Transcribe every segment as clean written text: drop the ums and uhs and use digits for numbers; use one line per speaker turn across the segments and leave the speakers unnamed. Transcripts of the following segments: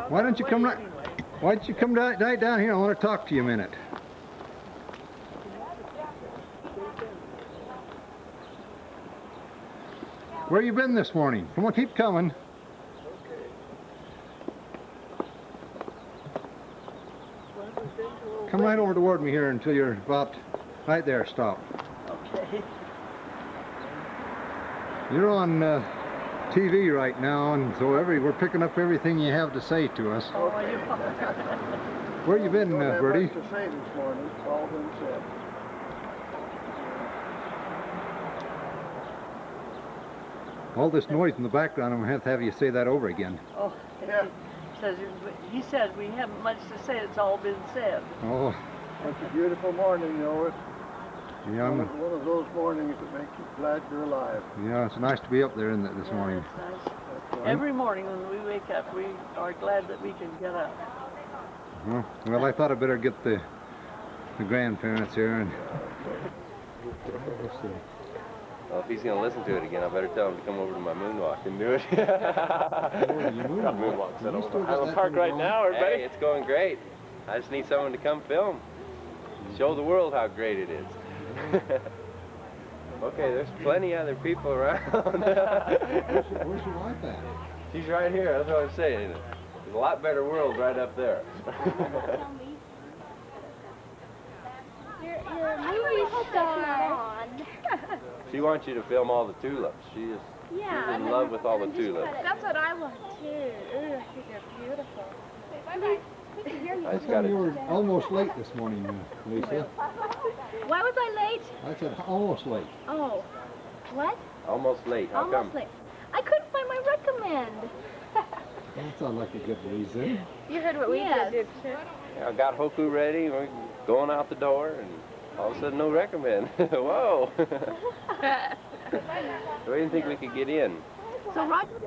Why don't you come right? Why don't you come right down here? I want to talk to you a minute. Where you been this morning? Come on, keep coming. Come right over toward me here until you're about right there. Stop.
Okay.
You're on TV right now, and so we're picking up everything you have to say to us.
Oh,
Where you been, Bertie?
To say this morning. It's all been said.
All this noise in the background, I'm going to have you say that over again.
Oh, yeah. He said we haven't much to say. It's all been said.
Oh.
It's a beautiful morning, you know.
Yeah,
one of those mornings that make you glad you're alive.
Yeah, it's nice to be up there this morning.
It's nice. Every morning when we wake up, we are glad that we can get up.
Well, I thought I'd better get the grandparents here and.
Well, if he's going to listen to it again, I better tell him to come over to my moonwalk and do it.
Moonwalk.
I'm parked right now, everybody. Hey, it's going great. I just need someone to come film. Show the world how great it is. Okay, there's plenty other people around.
Where's your wife at?
She's right here, that's what I'm saying. There's a lot better world right up there.
You're a movie star.
She wants you to film all the tulips. She's in love with all the tulips.
That's what I want too. Ooh, I think they're beautiful. Bye-bye.
I just
You were almost late this morning, Lisa.
Why was I late?
I said almost late.
Oh. What?
Almost late. How come?
Almost late. I couldn't find my recommend.
That sounds like a good reason.
You heard what we did, didn't you?
I got Hoku ready. We're going out the door, and all of a sudden, no recommend. Whoa. We didn't think we could get in.
So, Roger.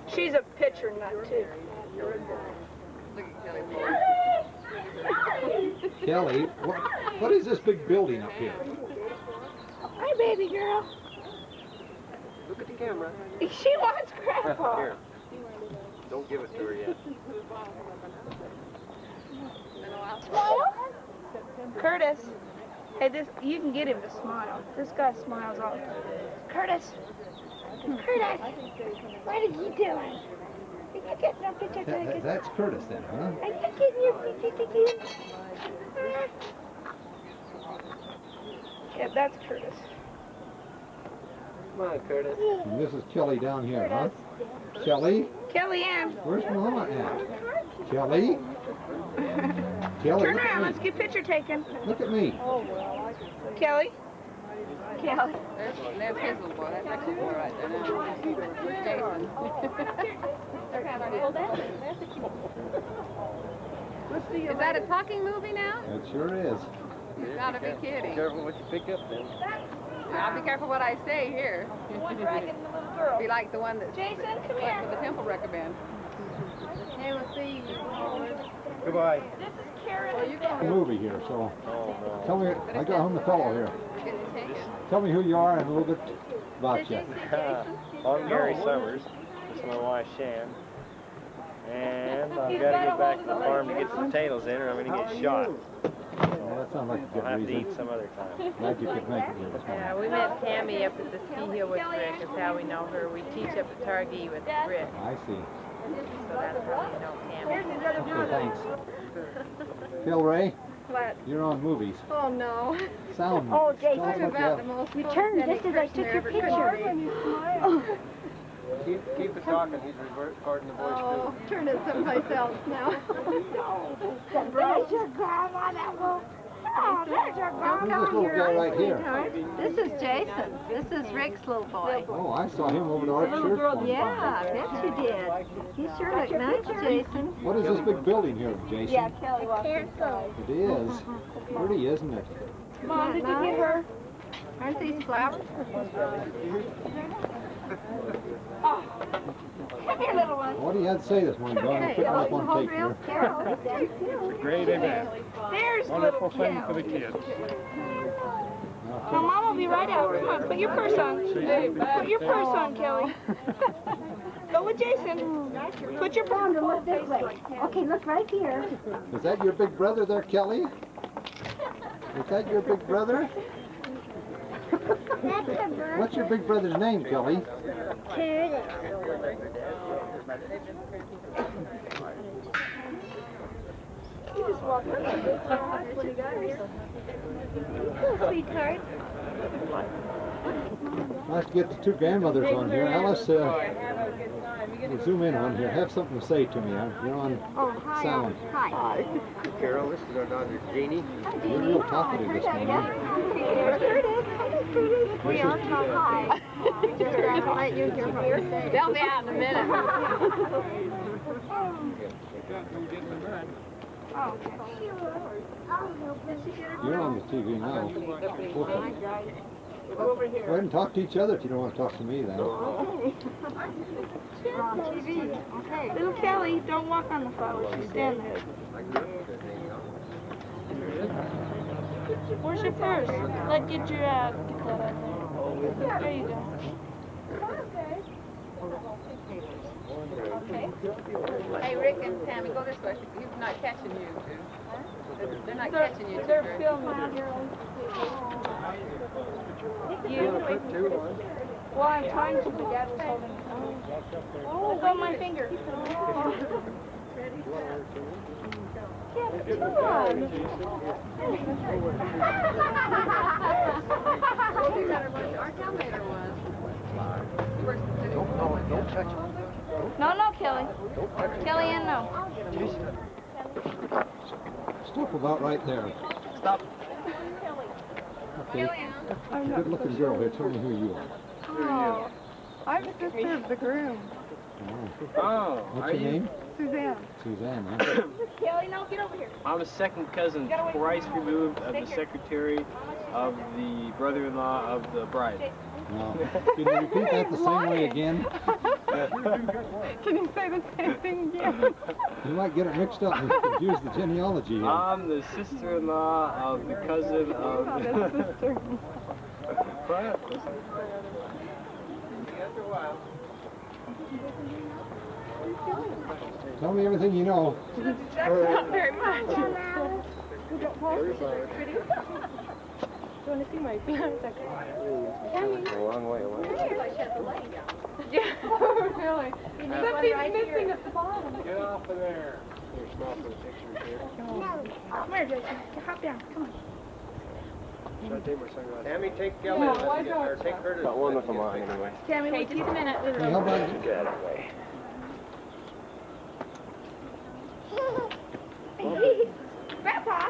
She's a pitcher nut, too.
Kelly, what is this big building up here?
Hi, baby girl.
Look at the camera.
She wants Grandpa.
Here. Don't give it to her yet.
Smile?
Curtis. Hey, you can get him to smile. This guy smiles all the time. Curtis.
Curtis, what are you doing? Are you getting your picture taken?
That's Curtis then, huh?
Are you getting your picture taken?
Yeah, that's Curtis.
Come on, Curtis.
And this is Kelly down here, huh? Kelly?
Kellyanne.
Where's Mama at? Kelly? Kelly,
Turn
look
around.
at
Let's
me.
get picture taken.
Look at me.
Kelly. Kelly.
There's his little boy. That's actually boy right there. Jason. Is that a talking movie now?
It sure is.
You gotta be kidding.
Be careful what you pick up then.
I'll be careful what I say here.
One dragging the little girl.
Be like the one that
Jason, come
like
here.
the temple recommend. Hey, we'll see you.
Goodbye.
This is Karen.
Well, you go.
A movie here, so tell me, I got home the fellow here.
Getting taken.
Tell me who you are and a little bit about you.
I'm Gary Summers. This is my wife Shan. And I've got to get back to the farm to get some potatoes in or I'm going to get shot.
Oh, that sounds like a good
I'll have to
reason.
eat some other time.
Glad you could make it here this morning.
Yeah, we met Tammy up at the ski hill with Rick. That's how we know her. We teach up at Targhee with Rick.
I see.
So that's how we know Tammy.
Okay, thanks. Phil Ray,
What?
you're on movies.
Oh, no.
Sound.
Oh, Jason.
Tell us what
About the
you
most
You turned just as I took your picture.
Keep it talking. He's recording the voice
Oh, turn it someplace else now.
There's your grandma that will. Oh, there's your
Who's
grandma.
this little guy right here?
This is Jason. This is Rick's little boy.
Oh, I saw him over to our church one
Yeah,
time.
I bet you did. You sure look nice, Jason.
What is this big building here, Jason?
Yeah, Kelly wants to go.
It is. Pretty, isn't it?
Mom, did you get her?
Aren't these flowers?
Oh, come here, little one.
What do you have to say this morning, Don? I'm putting up on tape here.
Great event.
There's
Wonderful
little
thing for the
Kelly.
kids.
Well, Mom will be right out. Come on, put your purse on. Put your purse on, Kelly. Go with Jason. Put your
Down to look this way. Okay, look right here.
Is that your big brother there, Kelly? Is that your big brother?
That's a bird.
What's your big brother's name, Kelly?
Curtis.
You just walk up to this. That's what he got here.
Sweetheart.
Let's get the two grandmothers on here. Alice, we'll zoom in on here. Have something to say to me. You're on sound.
Hi.
Carol, this is our daughter Jeannie.
You're real talkative this morning.
We are hi. Just let you hear what we say.
They'll be out in a minute.
You're on the TV now. Okay. Go ahead and talk to each other if you don't want to talk to me then.
Okay.
Little Kelly, don't walk on the flowers. You stand there. Where's your purse? Get your, get that out there. There you go.
Hey, Rick and Tammy, go this way. He's not catching you. They're not catching you.
They're filming you. Well, I'm trying to, but Dad was holding it. Oh, got my finger. Come on.
Our calculator was.
Don't touch it.
No, Kelly. Kelly, and no.
Stop about right there.
Stop.
Okay. Good looking girl here. Tell me who you are.
Oh, I'm the sister of the groom.
Oh,
What's your name?
Suzanne.
Suzanne, huh?
Kelly, no, get over here.
I'm a second cousin, twice removed, of the secretary of the brother-in-law of the bride.
Now, can you repeat that the same way again?
Can you say the same thing again?
You might get it mixed up and confuse the genealogy here.
I'm the sister-in-law of the cousin of
sister.
Tell me everything you know.
Not very much. Do you want to see my feelings?
A long way away.
Yeah, really. Something's missing at the bottom.
Get off of there. Here, stop for the pictures here.
Come here, Jason. Hop down. Come on.
Should I take my sunglasses?
Tammy, take Kelly. Or take Curtis. Got one of them on anyway.
Tammy, wait just a minute.
Hey, how about you?
Get out of the way.
Grandpa.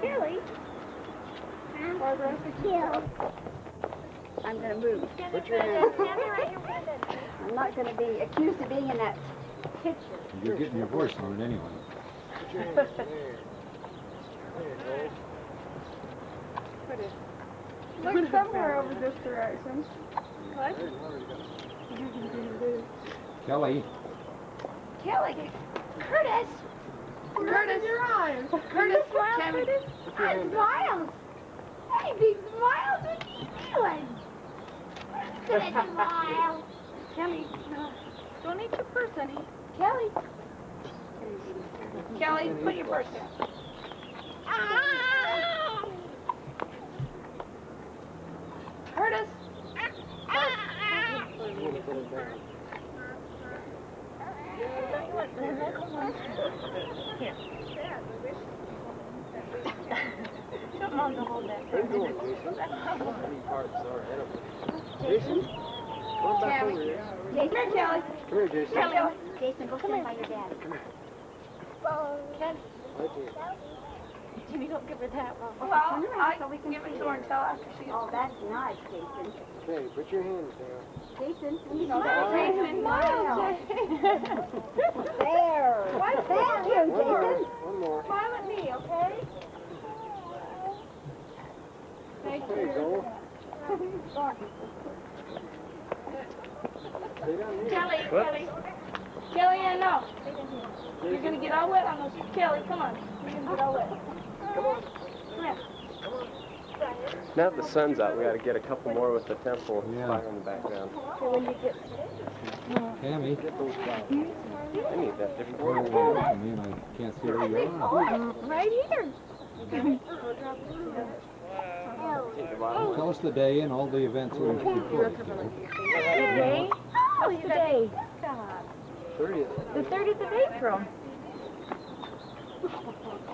Kelly.
Barbara.
Kill. I'm going to move.
Put your hand
I'm not going to be accused of being in that picture.
You're getting your voice on it anyway.
Put your hands there. There you go.
Look somewhere over this direction. What?
Kelly.
Kelly. Curtis.
Curtis, your eyes.
Curtis, smile,
Tammy.
Curtis. Smiles. Hey, big smiles. What are you doing? Good smile.
Kelly, don't eat your purse, honey.
Kelly.
Kelly, put your purse down.
Ah!
Curtis. Don't mom to hold that.
Where you going, Jason? Jason? Come back over here.
Jason.
Come here, Kelly.
Come here, Jason.
Kelly.
Jason, go stand by your dad.
Kelly.
Hi, Jason.
Jimmy, don't give her that one.
Well, I can give it to her until after she gets
Oh, that's nice, Jason.
Okay, put your hands down.
Jason,
Smile, Jason.
Smile. There. Thank you,
One more.
Jason.
One more.
Smile at me, okay? Thank
There you
you.
go. Stay down here.
Kelly, Kelly. Kelly, I know. You're going to get all wet on those. Kelly, come on. You're going to get all wet.
Come on.
Come here.
Now that the sun's out, we got to get a couple more with the temple
Yeah.
fire in the background.
So when you get
Tammy.
Get those flowers.
I need that different
Oh,
one.
I mean, I can't see where you are.
Right here.
Tell us the day and all the events we recorded.
Today? What's the day?
30th.
The 30th of April.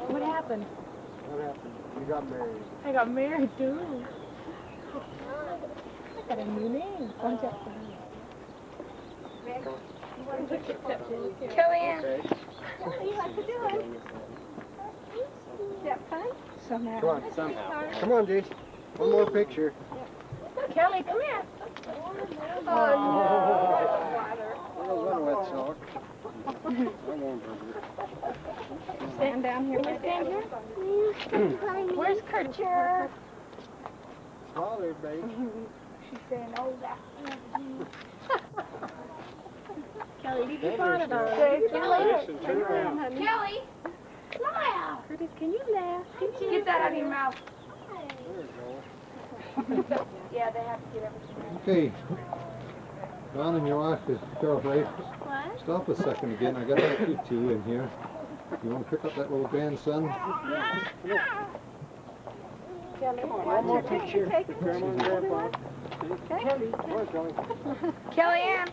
What happened?
What happened? You got married.
I got married too. I got a new name. Kellyanne.
Okay.
You have to do it. Is that fun? Somehow.
Come on. Come on, Jason. One more picture.
Kelly, come here.
Oh, one wet sock. I won't hurt her.
Stand down here. Can you stand here? Where's Kurt?
Smile there, babe.
She's saying, oh, that. Kelly, leave your bonnet on.
Jason, turn around.
Kelly, smile.
Curtis, can you laugh? Get that out of your mouth.
There you go.
Yeah, they have to get everything.
Okay. Don and your wife is Ray.
What?
Stop a second again. I got to speak to you in here. You want to pick up that little grandson?
One more picture with Grandma and Grandpa. Kelly. Come on, Kelly.
Kellyanne.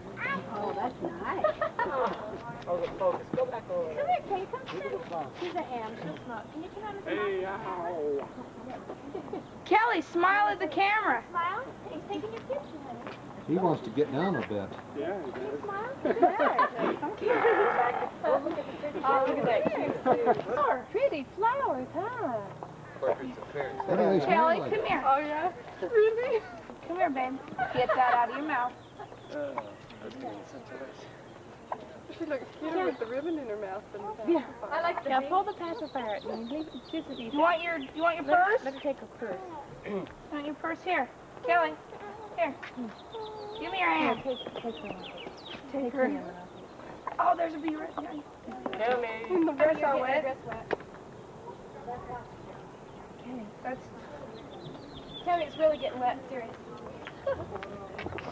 Oh, that's nice.
Oh, the focus. Go back over.
Come here, Kay. Come sit. She's a ham. She'll smoke. Can you come out and smile?
Hey, ow.
Kelly, smile at the camera.
Smile. He's taking your picture, honey.
He wants to get down a bit.
Yeah, he does.
Smile.
Oh, look at that.
Pretty flowers, huh?
Anyway,
Kelly,
smile like
come here.
Oh, yeah? Really?
Come here, babe. Get that out of your mouth.
She looks cuter with the ribbon in her mouth than the
Yeah.
I like
Yeah, pull the pacifier out. You want your purse? Let her take her purse. You want your purse here? Kelly, here. Give me your hand. Take her. Oh, there's a bee right behind you.
The dress all wet.
Okay, that's
Tammy, it's really getting wet. Serious.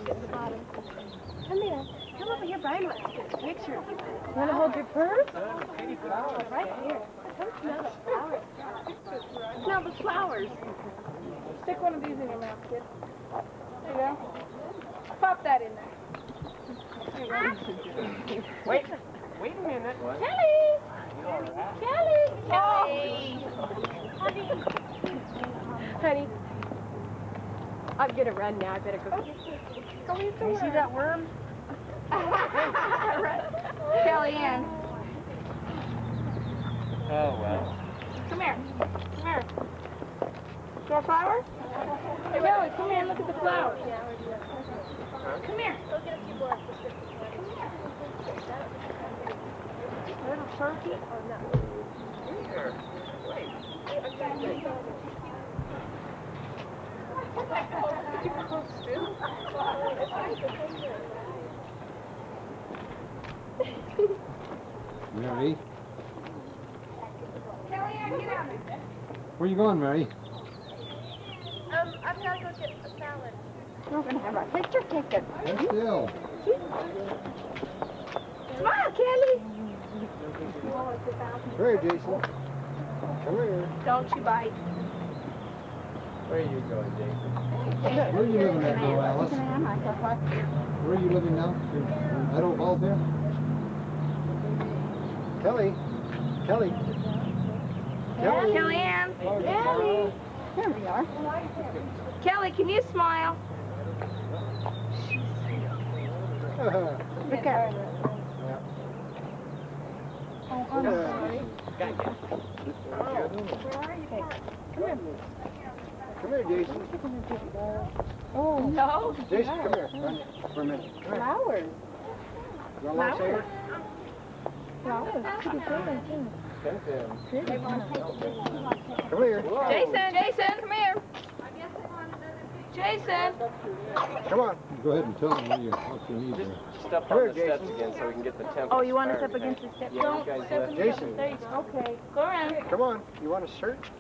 Get the bottom. Come here. Come over here, Brian. Let's get a picture.
You want to hold your purse?
Right here. Come smell the flowers. Smell the flowers.
Stick one of these in your mouth, kid. There you go. Pop that in there. There you go.
Wait a minute.
Kelly! Kelly!
Honey, I'm gonna run now. I better go.
You see that worm? Kellyanne.
Oh, well.
Come here. Come here. You want a flower? Hey, Kelly, come here and look at the flowers. Come here. Little turkey?
Here.
Mary.
Kellyanne, get out of there.
Where you going, Mary?
I've got to go get a salad.
We're going to have our picture taken.
Stand still.
Smile, Kelly.
Come here, Jason. Come here.
Don't you bite.
Where are you going, Jason?
Where are you living at now, Alice? Where are you living now? In Meadow Hall there?
Kelly. Kelly. Kelly.
Kellyanne.
Kelly.
There we are. Kelly, can you smile? Look at her. Oh, I'm sorry.
Come here, Jason.
Oh, no.
Jason, come here. For a minute. Come here.
Flowers.
You want a lightsaber?
Flowers. Pretty pretty, too.
Come here.
Jason, come here. Jason.
Come on.
Go ahead and tell them what you need there.
Just up
Come here,
on the steps
Jason.
again so we can get the temperature.
Oh, you want us
fired
up
again.
against the steps?
Yeah, you guys left.
Jason.
Okay, go around.
Come on. You want a shirt?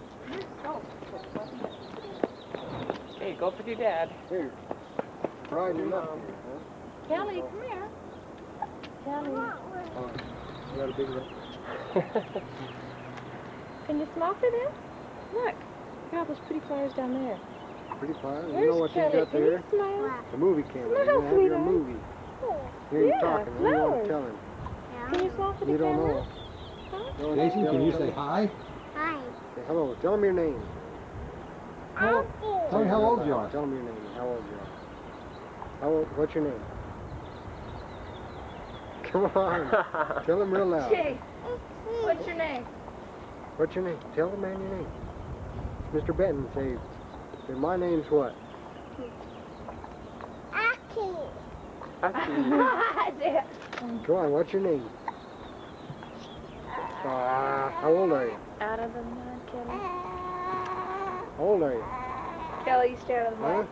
Hey, go with your dad.
Here. Ride your mom.
Kelly, come here. Tammy.
Oh, you got a big one.
Can you smell for them? Look. Look at all those pretty flowers down there.
Pretty flowers. You
Where's
know what
Kelly?
you got
Can
there?
you smile?
The movie camera.
Smile,
You're gonna have your
sweetheart.
movie. Here
Yeah,
you talking. What do you want
flowers.
to tell him?
Can you smile for the
You don't
camera?
know.
Huh?
No,
Jason,
tell
can
him
you say
something.
hi?
Hi.
Say hello. Tell him your name.
Tell me how old you are.
Tell him your name. How old you are. How old? What's your name? Come on. Tell him real loud.
Jay, what's your name?
What's your name? Tell the man your name. Mr. Benton, say my name's what?
Aki.
Come on, what's your name? How old are you?
Out of the mud, Kelly.
How old are you?
Kelly, stay out of the
Huh?
mud.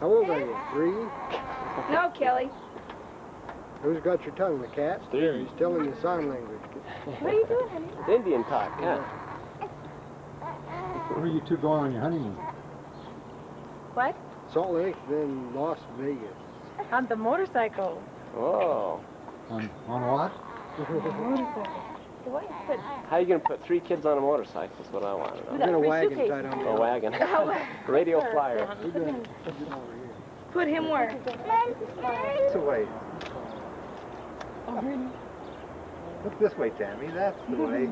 How old are you? 3?
No, Kelly.
Who's got your tongue? The cat?
Steve.
He's telling you sign language.
What are you doing, honey?
It's Indian talk, huh?
Where are you two going on your honeymoon?
What?
Salt Lake, then Las Vegas.
On the motorcycle.
Oh.
On what?
Motorcycle. What? But
How you going to put 3 kids on a motorcycle is what I want to
We
know.
got a
three
wagon
suitcases.
tied on the
A wagon. Radio flyer.
Put him over here.
put him where?
It's away.
Oh, really?
Look this way, Tammy. That's the way.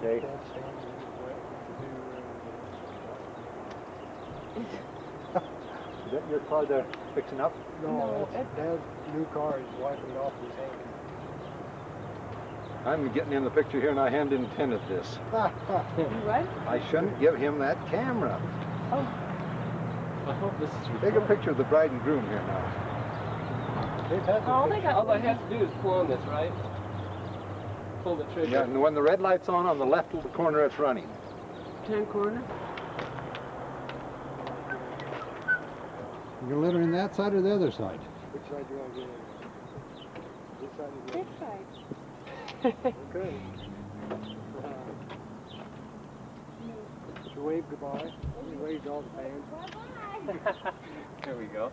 Okay. Is that your car they're fixing up?
No, that's Dad's new car. He's wiping it off his hand.
I'm getting in the picture here, and I hadn't intended this.
What?
I shouldn't give him that camera.
I hope this is
Take a picture of the bride and groom here now. They've had the
All they got.
All I have to do is pull on this, right? Pull the trigger.
Yeah, and when the red light's on the left little corner, it's running.
Turn corner.
You gonna let her in that side or the other side?
Which side do you want to get in? This side is
This side.
Okay. Did you wave goodbye? You waved all the fans.
There we go.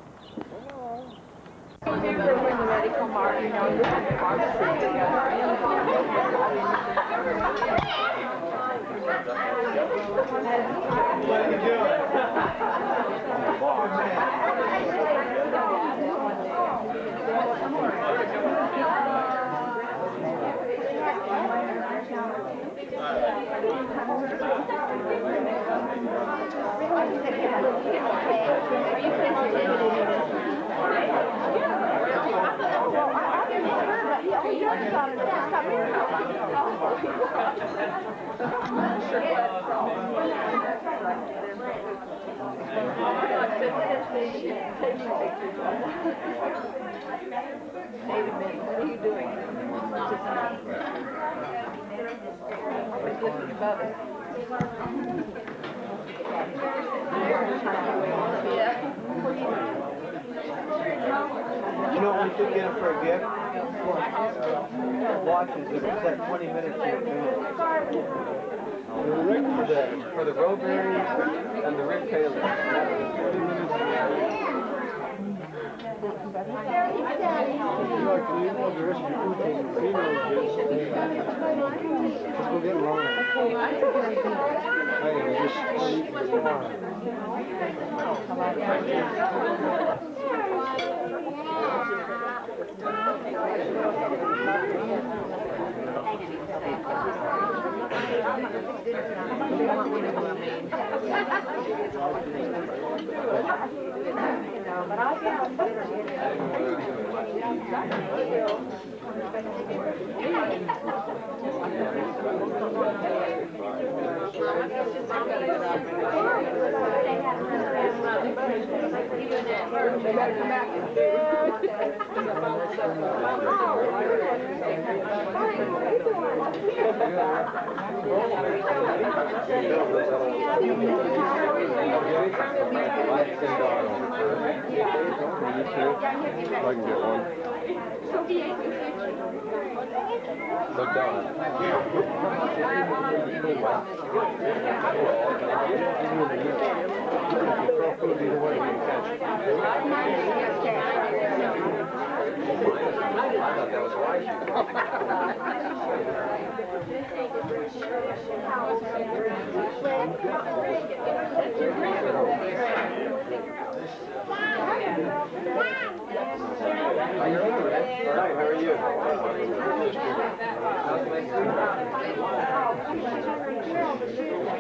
You know what we should get him for a gift? Watches that are set 20 minutes in advance. For the Rowberry and the Rick Taylor.
Let's go get in line. Hey, we just
I can get one.
Look down.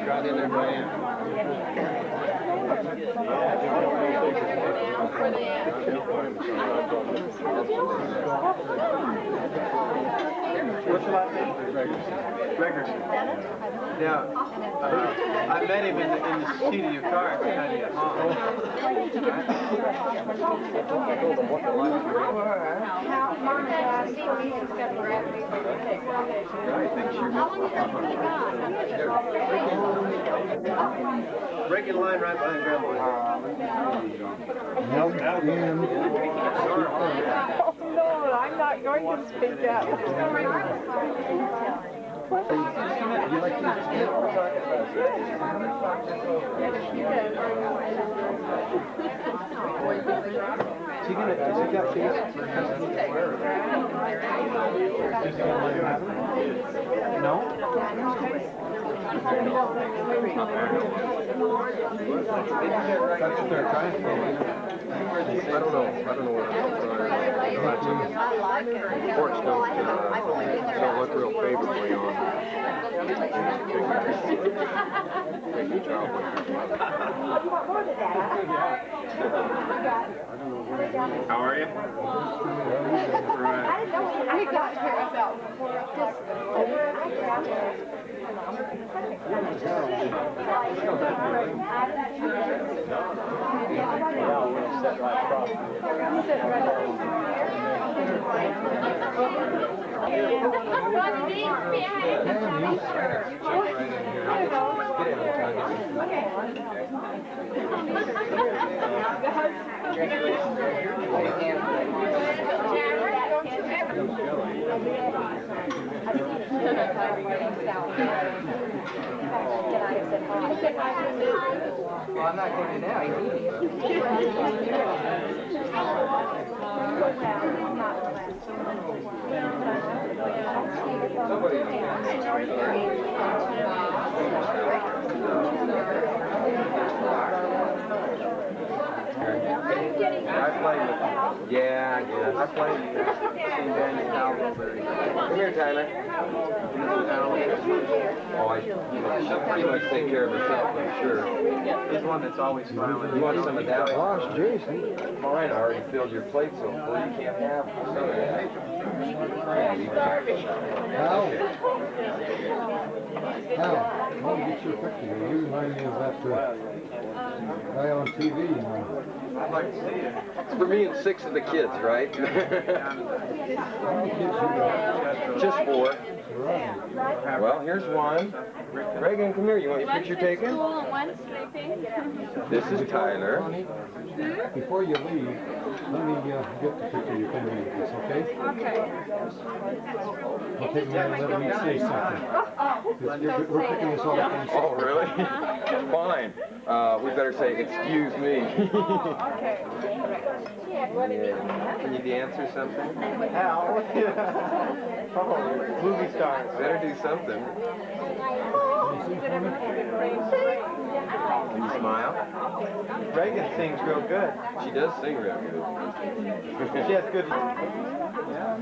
Got in there, Diane.
What's your last name? Gregerson. Yeah. I met him in the seat of your car behind your mom. Break in line right behind Grandma.
Milk in.
No, I'm not going to speak up.
No?
That's what they're trying to do.
I don't know what porch don't look real favorably on taking child. How are you? Right.
I got here about
Well, I'm not going to now.
I played Come here, Tyler. Oh, she'll pretty much take care of herself, I'm sure.
He's one that's always smiling.
You want some of that?
Gosh, Jason.
Mine already filled your plate so full you can't have some of that.
Hal, I want to get your picture. You remind me of that guy on TV, you know.
I'd like to see it.
It's for me and 6 of the kids, right?
How many kids you got?
Just 4.
Right.
Well, here's one. Reagan, come here. You want your picture taken?
School and one's sleeping.
This is Tyler.
Before you leave, let me get the picture you can with this, okay?
Okay.
I'll take a minute and let me say something. We're picking this all up.
Oh, really? Fine. We better say, excuse me.
Okay.
Yeah. Can you dance or something?
Hal. Oh, movie stars.
Better do something. Can you smile?
Reagan sings real good.
She does sing real good.
She has good...
Yeah.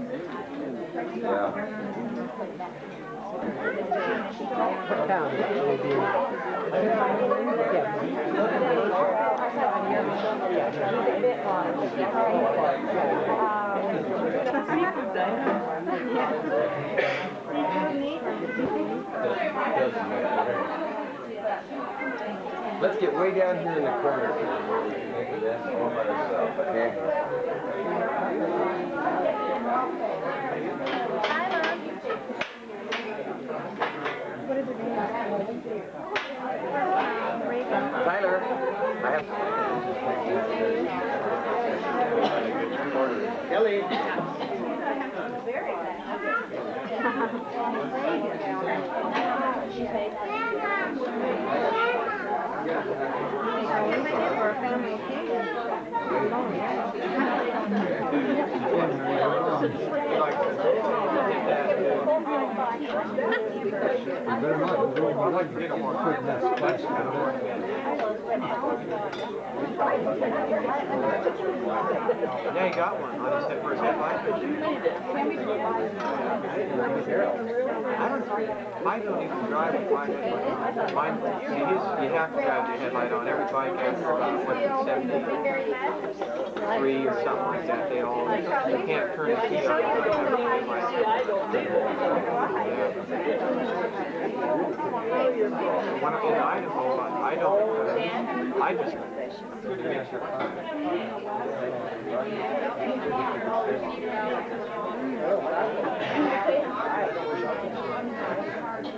Let's get way down here in the corner. Maybe that's all by herself, okay? Tyler, I have... Kelly.
better not go my legs. That's plastic.
Yeah, he got one on his first headlight. I don't even drive with my headlight. Mine, you have to drive your headlight on every bike after about, what, 73 or something like that. They all, you can't turn the key on. When I'm in Idaho, I don't, I just mix your car.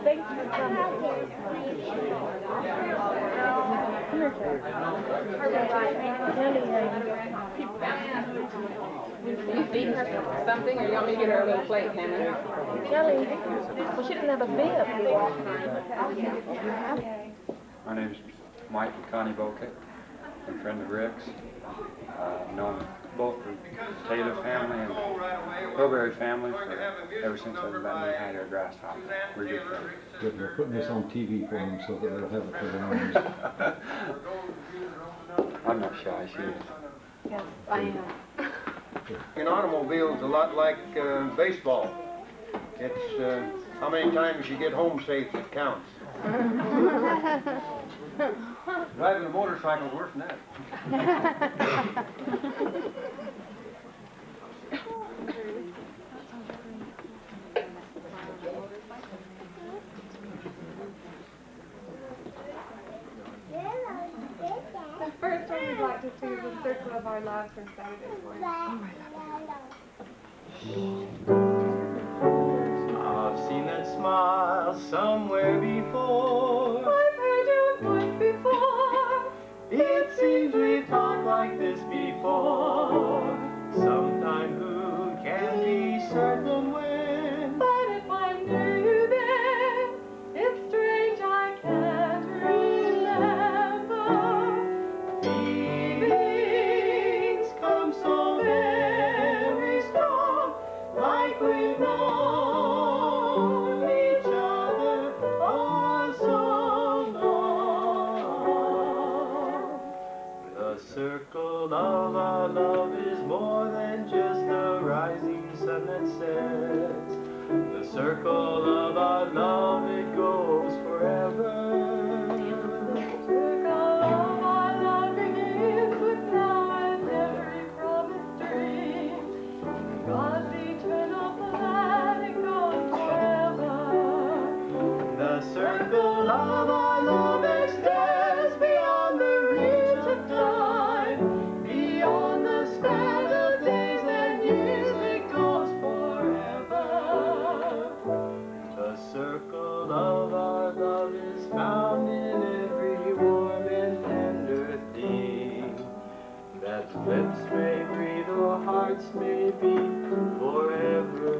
Thanks for coming.
You feed her something, or you want me to get her a little plate, Tammy?
Kelly, well, she didn't have a bib.
My name's Mike and Connie Bokick. I'm a friend of Rick's. Known both the Taylor family and Rowberry family ever since I've been behind their grass hop. We're good friends.
Good, we're putting this on TV for them so that they'll have it for their own.
I'm not shy, she is.
Yes, I am.
An automobile's a lot like baseball. It's how many times you get home safe that counts.
Driving a motorcycle's worse than that.
The first one we'd like to see is the Circle of Our Lives from Saturday morning.
I've seen that smile somewhere before.
I've heard your voice before.
It seems we've talked like this before. Sometime who can be certain when?
But if I knew you then, it's strange I can't remember.
Feelings come so very strong, like we've known each other for so long. The circle of our love is more than just the rising sun that sets. The circle of our love, it goes forever.
The circle of our love begins with now and every promised dream. God's eternal plan, it goes forever.
The circle of our love extends beyond the reach of time, beyond the span of days and years, it goes forever. The circle of our love is found in every warm and tender thing, that lips may breathe or hearts may beat forever.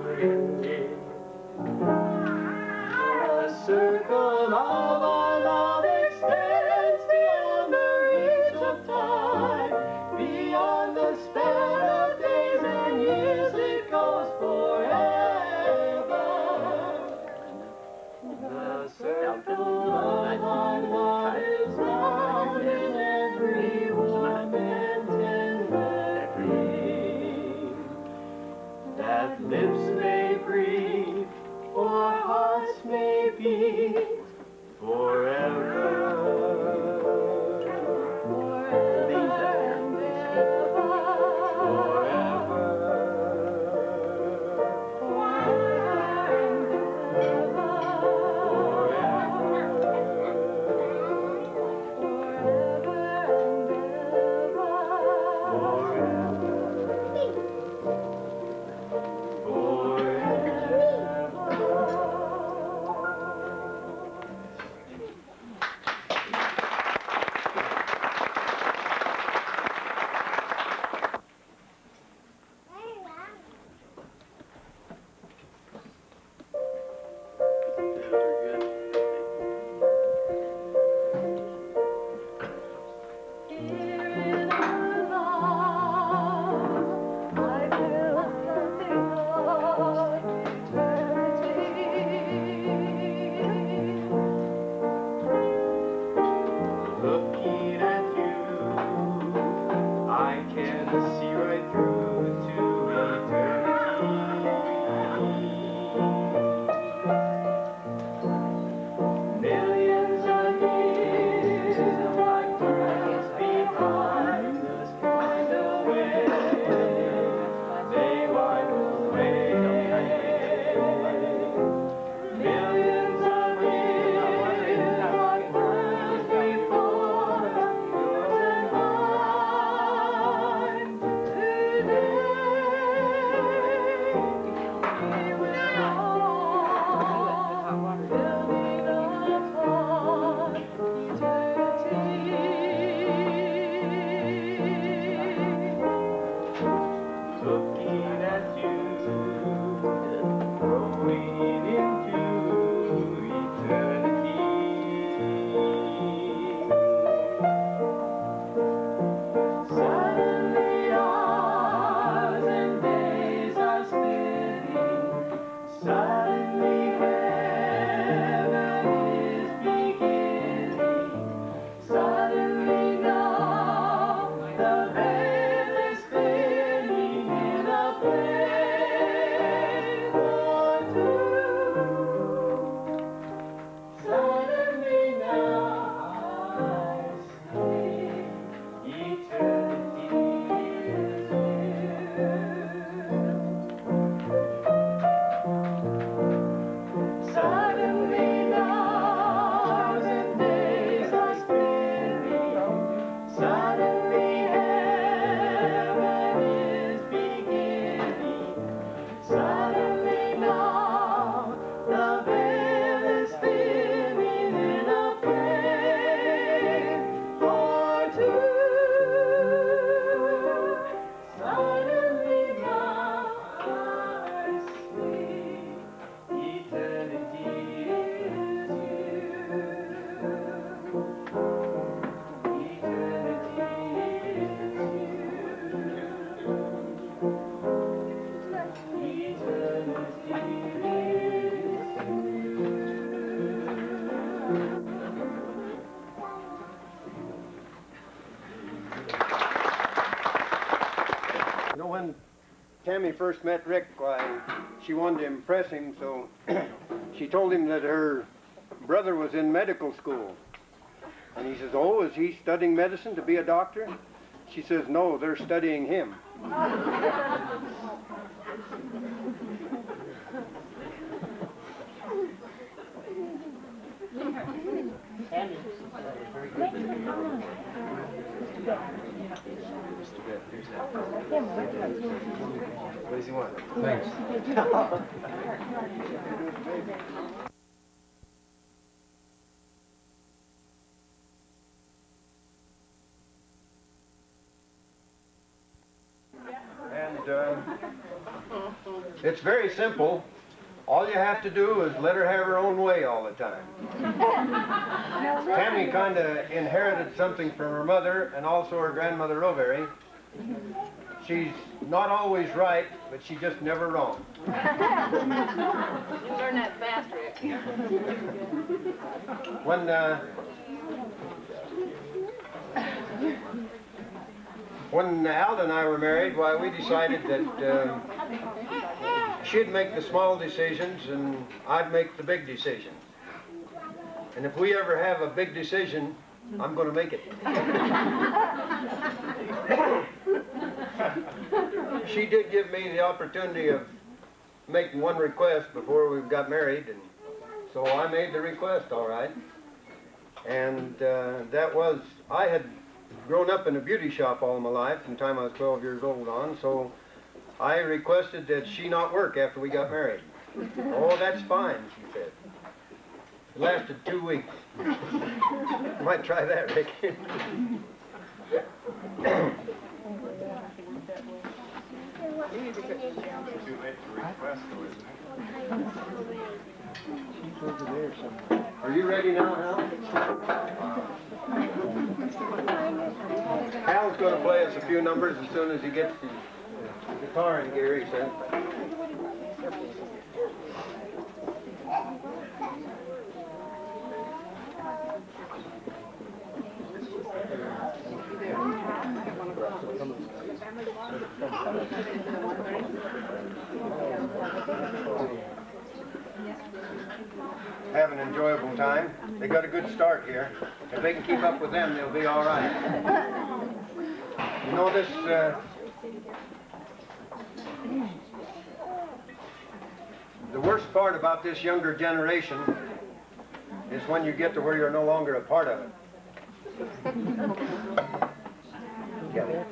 The circle of our love extends beyond the reach of time, beyond the span of days and years, it goes forever. The circle of our love is found in every warm and tender thing, that lips may breathe or hearts may beat forever. looking at you, growing into eternity. Suddenly hours and days are splitting. Suddenly heaven is beginning. Suddenly now the veil is thinning in a flame or two. Suddenly now I see eternity is you. Suddenly hours and days are spinning. Suddenly heaven is beginning. Suddenly now the veil is thinning in a flame or two. Suddenly now I see eternity is you. Eternity is
You know, when Tammy first met Rick, why, she wanted to impress him, so she told him that her brother was in medical school. And he says, oh, is he studying medicine to be a doctor? She says, no, they're studying him.
What does he want?
Thanks.
And it's very simple. All you have to do is let her have her own way all the time. Tammy kind of inherited something from her mother and also her grandmother Rowberry. She's not always right, but she's just never wrong.
You learn that fast, Rick.
When Alda and I were married, why, we decided that she'd make the small decisions and I'd make the big decisions. And if we ever have a big decision, I'm going to make it. She did give me the opportunity of making one request before we got married, and so I made the request, all right. And that was, I had grown up in a beauty shop all my life from the time I was 12 years old on, so I requested that she not work after we got married. Oh, that's fine, she said. It lasted 2 weeks. Might try that, Rick. Are you ready now, Hal? Hal's going to play us a few numbers as soon as he gets the guitar in gear, he said. Have an enjoyable time. They got a good start here. If they can keep up with them, they'll be all right. You know, this the worst part about this younger generation is when you get to where you're no longer a part of it. Get it?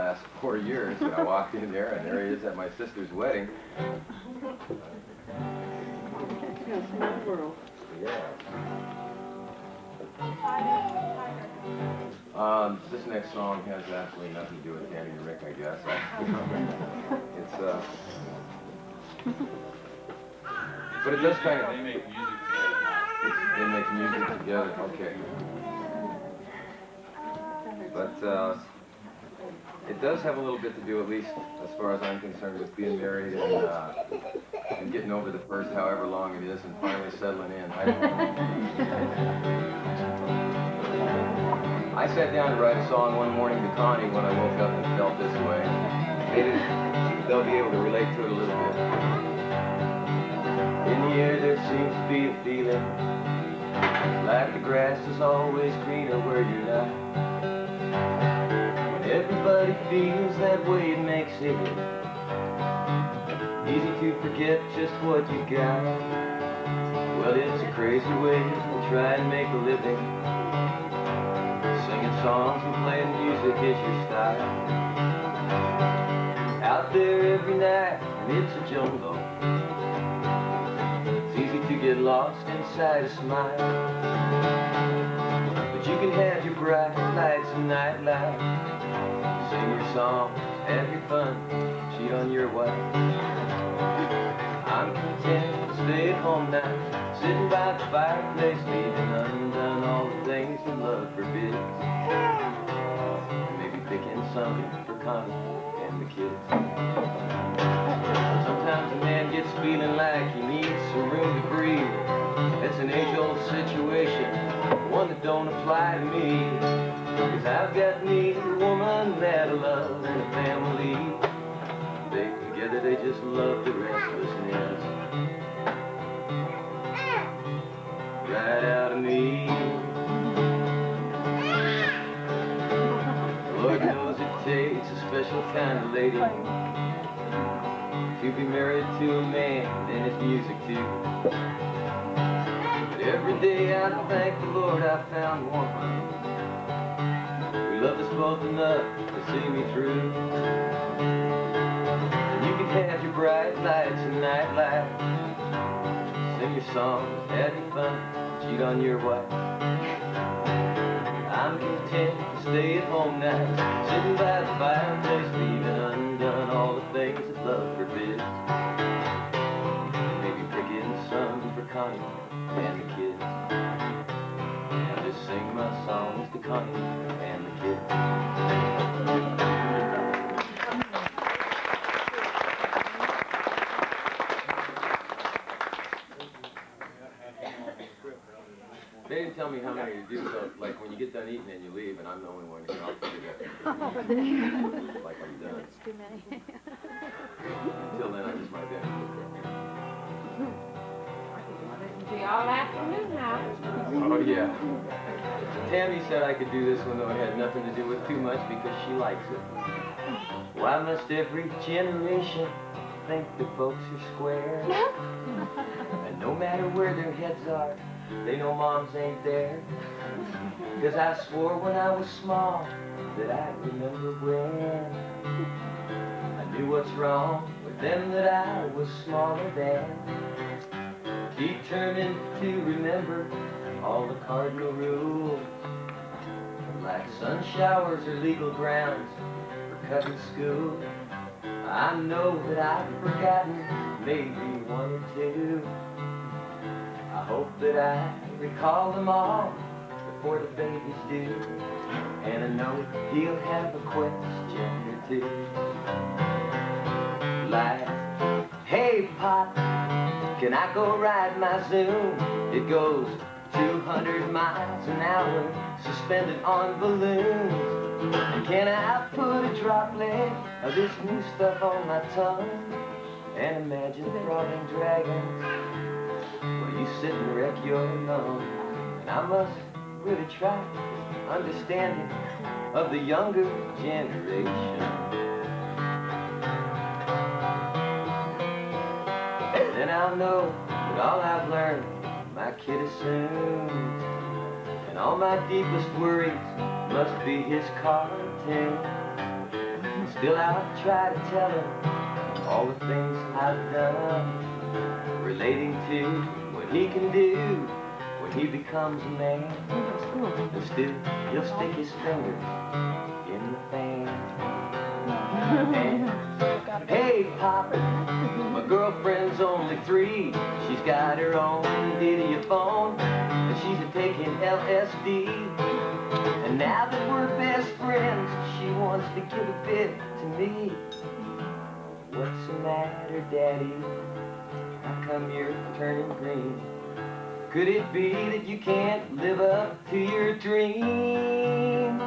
last 4 years. And I walked in there, and there he is at my sister's wedding.
Small world.
Yeah. This next song has absolutely nothing to do with Tammy and Rick, I guess. It's but it does kind of. They make music together. They make music together. Okay. But it does have a little bit to do, at least as far as I'm concerned, with being married and getting over the first however long it is and finally settling in. I sat down to write a song one morning to Connie when I woke up and felt this way. Maybe they'll be able to relate to it a little bit. In the air there seems to be a feeling like the grass is always greener where you're not. When everybody feels that way, it makes it easy to forget just what you got. Well, it's a crazy way to try and make a living. Singing songs and playing music is your style. Out there every night, and it's a jungle. It's easy to get lost inside a smile. But you can have your bright lights and night life. Sing your songs, have your fun, cheat on your wife. I'm content to stay at home now, sitting by the fireplace, leaving undone all the things that love forbids. Maybe picking something for Connie and the kids. Sometimes a man gets feeling like he needs some room to breathe. It's an age-old situation, one that don't apply to me. 'Cause I've got me a woman that I love and a family. They together, they just love the restlessness right out of me. Lord knows it takes a special kind of lady to be married to a man and his music too. But every day I thank the Lord I found one who loved us both enough to see me through. And you can have your bright lights and night life, sing your songs, have your fun, cheat on your wife. I'm content to stay at home now, sitting by the fireplace, leaving undone all the things that love forbids. Maybe picking some for Connie and the kids. I just sing my songs to Connie and the kids. They didn't tell me how many to do, so like when you get done eating and you leave and I'm the only one here, I'll figure that. Like I'm done.
It's too many.
Until then, I just might be able to
Be all afternoon now.
Oh, yeah. Tammy said I could do this one, though it had nothing to do with too much because she likes it. Why must every generation think the folks are square? And no matter where their heads are, they know moms ain't there. 'Cause I swore when I was small that I remember when I knew what's wrong with them that I was smaller than. Determined to remember all the cardinal rules, like sun showers are legal grounds for cutting school. I know that I've forgotten maybe one or two. I hope that I recall them all before the babies do. And I know he'll have a question or two. Like, hey Pop, can I go ride my Zoom? It goes 200 miles an hour, suspended on balloons. And can I put a droplet of this new stuff on my tongue? And imagine throwing dragons while you sit and wreck your lung. And I must really try understanding of the younger generation. Then I'll know that all I've learned my kid assumes, and all my deepest worries must be his cartoon. Still I'll try to tell her all the things I've done, relating to what he can do when he becomes a man. And still he'll stick his finger in the fan. And, hey, Pop, my girlfriend's only 3. She's got her own Diddy-a-phone, and she's taking LSD. And now that we're best friends, she wants to give a bit to me. What's the matter, Daddy? How come you're turning green? Could it be that you can't live up to your dreams?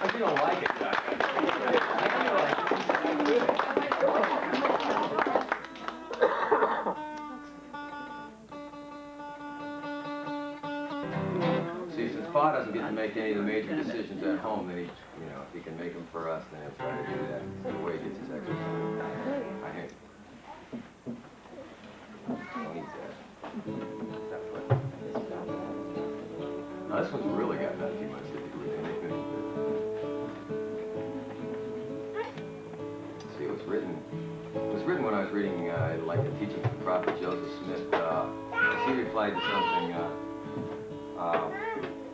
I don't like it, Doc. See, since Pa doesn't get to make any of the major decisions at home, then he, you know, if he can make them for us, then he'll try to do that. It's the way he gets his exercise. I hate it. Don't eat that. Now, this one's really got not too much to do with anything. See, it was written when I was reading, like the teachings of the prophet Joseph Smith. He replied to something.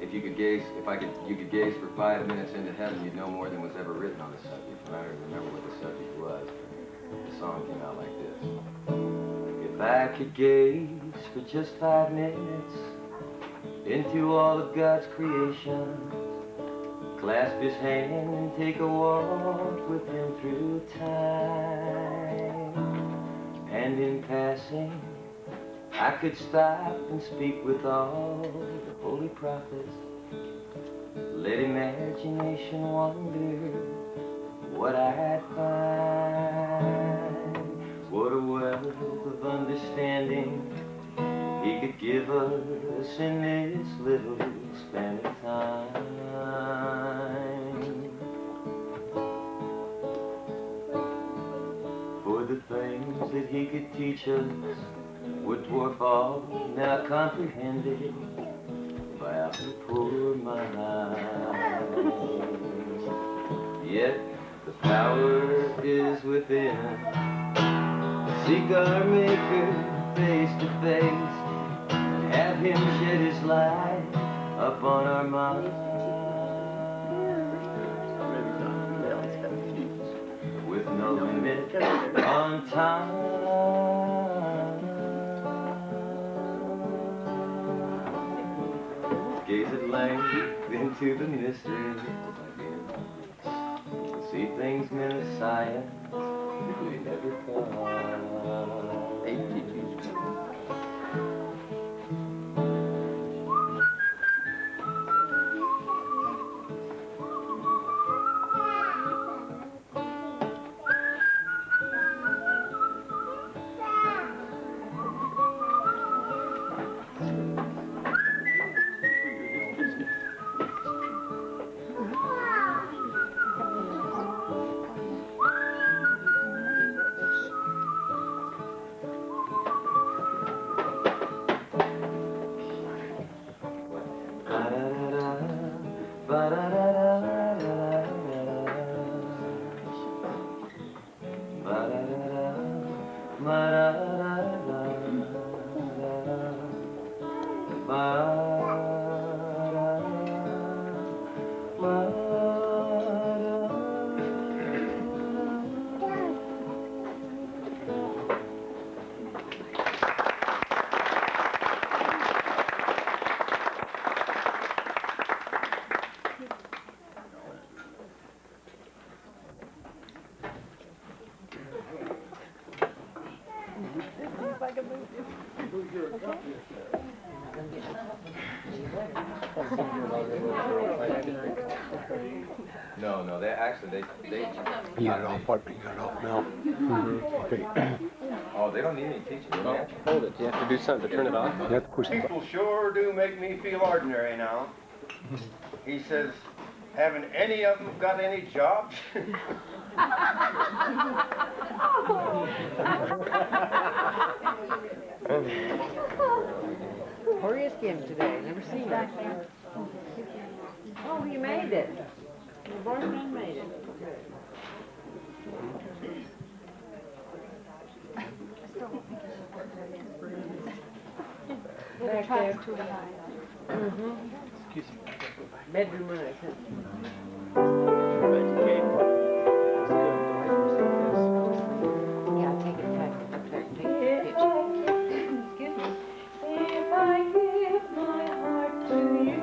If you could gaze, you could gaze for 5 minutes into heaven, you'd know more than was ever written on the subject. And I don't remember what the subject was. The song came out like this: if I could gaze for just 5 minutes into all of God's creation, clasp his hand and take a walk with him through time, and in passing I could stop and speak with all the holy prophets. Let imagination wonder what I'd find. What a wealth of understanding he could give us in this little span of time. For the things that he could teach us would dwarf all now comprehended by our poor minds. Yet the power is within. Seek our Maker face to face, have him shed his light upon our minds. With no limit on time, gaze at length into the mystery, see things men of science may never come. No, they actually, they
You got it off, what, you got it off now? Okay.
Oh, they don't need any teaching.
No, hold it. You have to do something to turn it off.
You have to push the button.
People sure do make me feel ordinary now. He says, haven't any of them got any jobs?
Victoria's game today. Never seen that. Oh, you made it. Your boyfriend made it. Back there.
Excuse me.
Bedroom right. Yeah, take it back. Take a picture.
Excuse me. If I give my heart to you,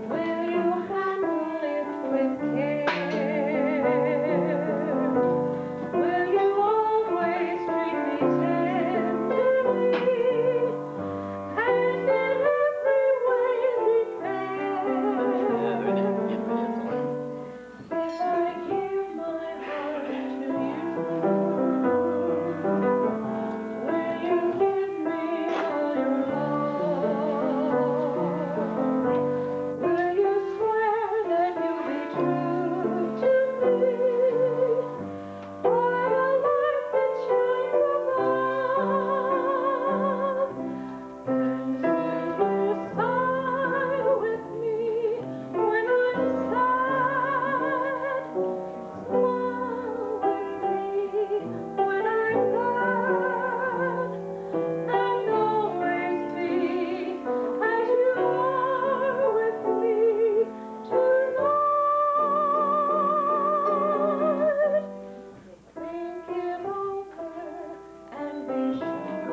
will you handle it with care? Will you always treat me tenderly and in every way be fair? If I give my heart to you, will you give me all your love? Will you swear that you'll be true to me? For a life that shines above, and never sigh with me when I'm sad. Smile with me when I'm glad, and always be as you are with me tonight. Think it over and be sure.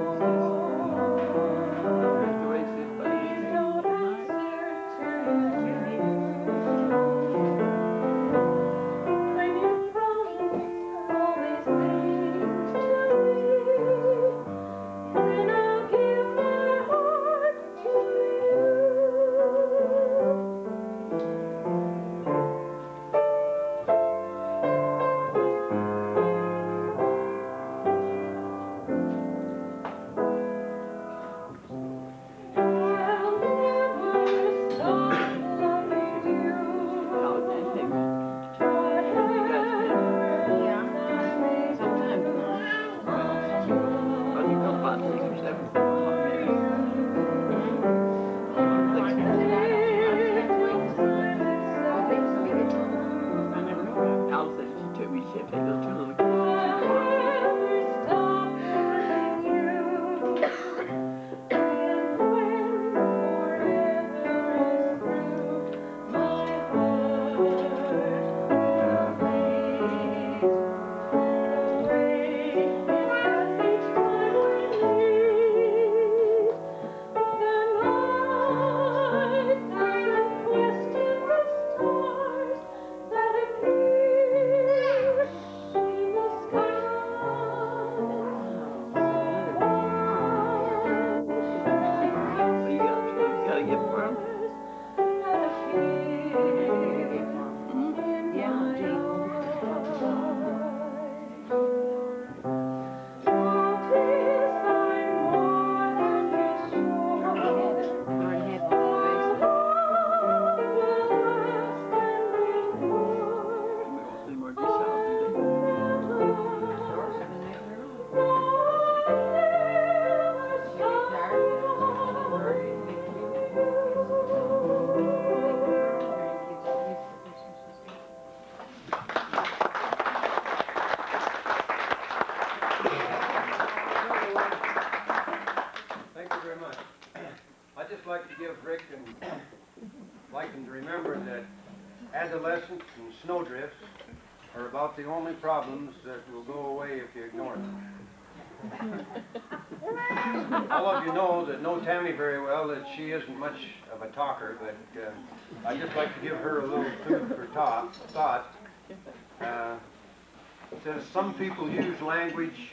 Please don't answer to you. When you promise all these things to me, then I'll give my heart to you. I'll never stop loving you.
Thank you very much. I'd just like to give Rick and like him to remember that adolescence and snowdrifts are about the only problems that will go away if you ignore them. All of you know that know Tammy very well, that she isn't much of a talker, but I'd just like to give her a little food for thought. It says some people use language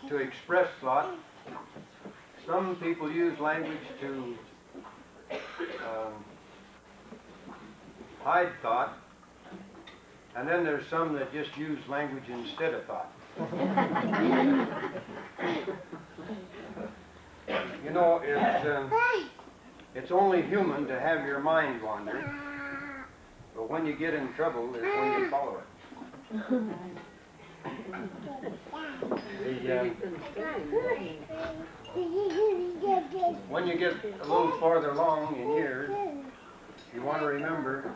to express thought. Some people use language to hide thought. And then there's some that just use language instead of thought. You know, it's only human to have your mind wander, but when you get in trouble is when you follow it. When you get a little farther along in years, you want to remember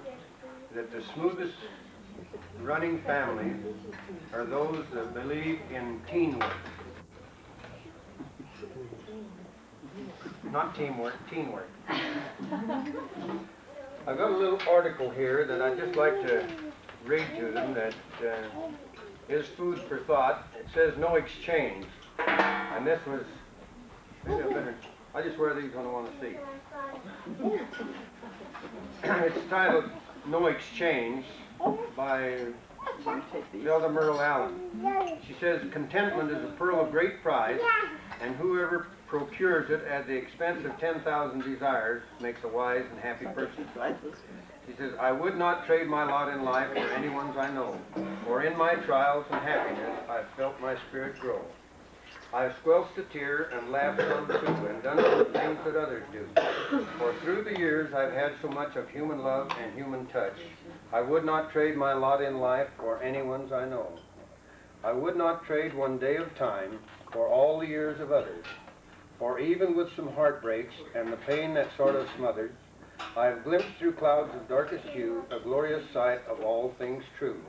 that the smoothest running families are those that believe in teamwork. Not teamwork, teamwork. I've got a little article here that I'd just like to read to them that is food for thought. It says no exchange. And this was, maybe I just wear these when I want to see. It's titled No Exchange by Zelda Merle Allen. She says, contentment is a pearl of great price, and whoever procures it at the expense of 10,000 desires makes a wise and happy person. She says, I would not trade my lot in life for anyone's I know, for in my trials and happiness I've felt my spirit grow. I've squelched a tear and laughed some too, and done some things that others do. For through the years I've had so much of human love and human touch. I would not trade my lot in life for anyone's I know. I would not trade one day of time for all the years of others. For even with some heartbreaks and the pain that sort of smothered, I've glimpsed through clouds of darkest hue a glorious sight of all things true.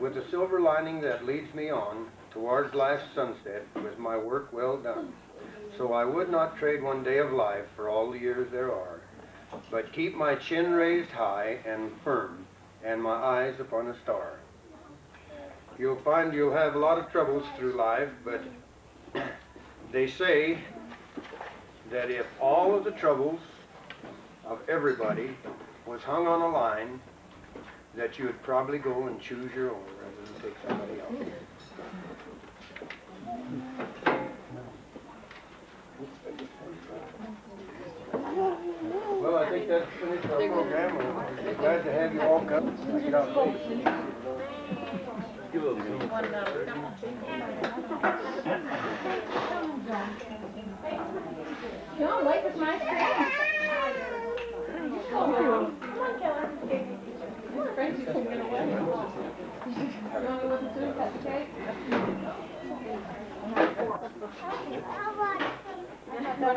With a silver lining that leads me on towards life's sunset with my work well done. So I would not trade one day of life for all the years there are, but keep my chin raised high and firm and my eyes upon a star. You'll find you'll have a lot of troubles through life, but they say that if all of the troubles of everybody was hung on a line, that you would probably go and choose your own rather than take somebody else. Well, I think that's finished our program. We're glad to have you all come. Get out there. Give a little
Don't wait with my screen. Come on, Keller. Frankie can get away. You want to listen to cut the cake?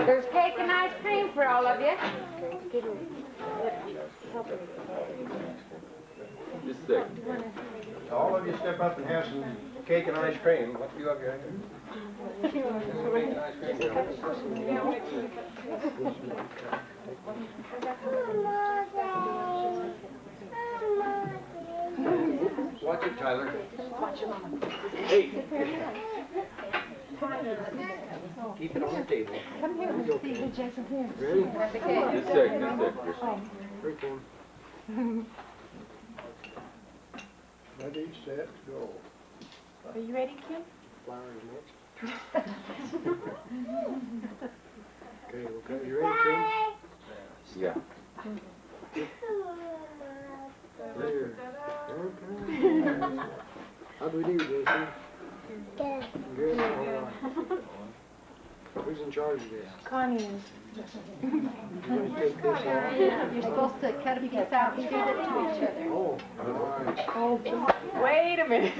There's cake and ice cream for all of you.
Just a second. All of you step up and have some cake and ice cream. What do you have your hand? Cake and ice cream. Watch it, Tyler.
Watch it, Mama.
Hey. Keep it on the table.
Come here, Mr. Jason, here.
Ready?
Just
a second. Here, Kim. Ready, set, go.
Are you ready, Kim?
Flowers next. Okay. You ready, Kim? Yeah. There. Okay. How do we do, Jason? Good. Good. All right. Who's in charge of this?
Connie is.
You want to take this off?
You're supposed to cut a piece out and give it to each other.
Oh, all right.
Wait a minute.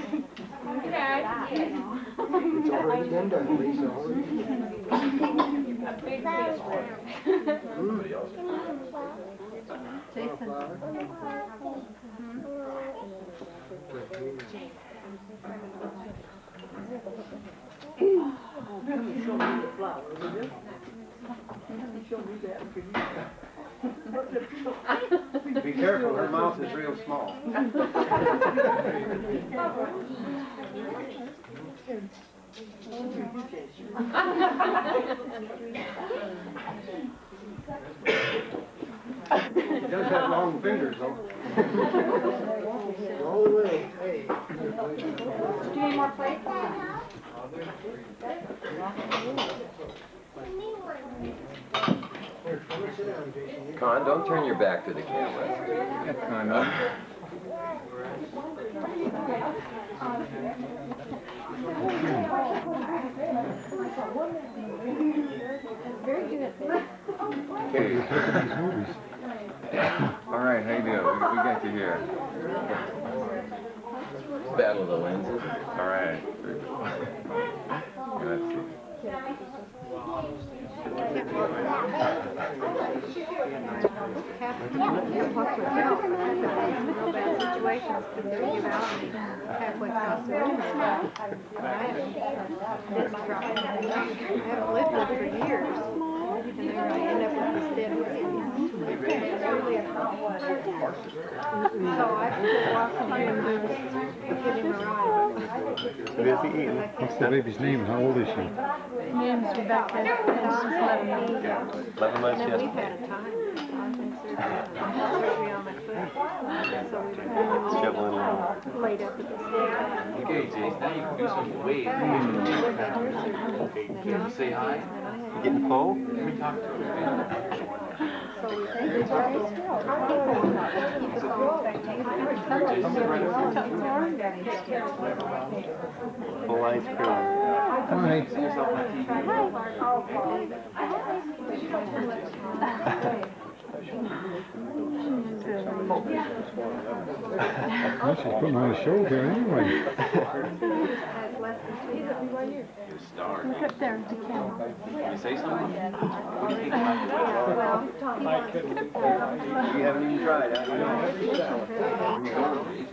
Okay.
It's already been done, Lisa.
A big piece.
Show me the flower, will you? Show me that.
Be careful, her mouth is real small. She does have long fingers, though. All the way. Hey.
Do you need more plates?
Con, don't turn your back to the camera. Con,
Very good.
Okay. All right, how you doing? We got you here. Battle of the lenses.
All right.
Let's see.
Real bad situations, but they give out and halfway across the room. I haven't lifted for years, and there I end up with this dead hand. It's really a so I have to walk him and give him a ride.
Busy eating. What's the baby's name? How old is she?
Name's Rebecca, and she's 11 months.
11 months,
And then
yes.
we've had a time. Surgery on my foot. So we've been
Shoveling
all laid up at the stand.
Okay, Jace, now you can do some wave. Can you say hi?
You getting cold?
Let me talk to him.
So we keep us
Full ice cream.
Hi.
See yourself on
Well, she's putting on a show here anyway.
You're a star.
Look up there at the camera.
Can you say something? What do you think about
Well,
You haven't even tried, have you?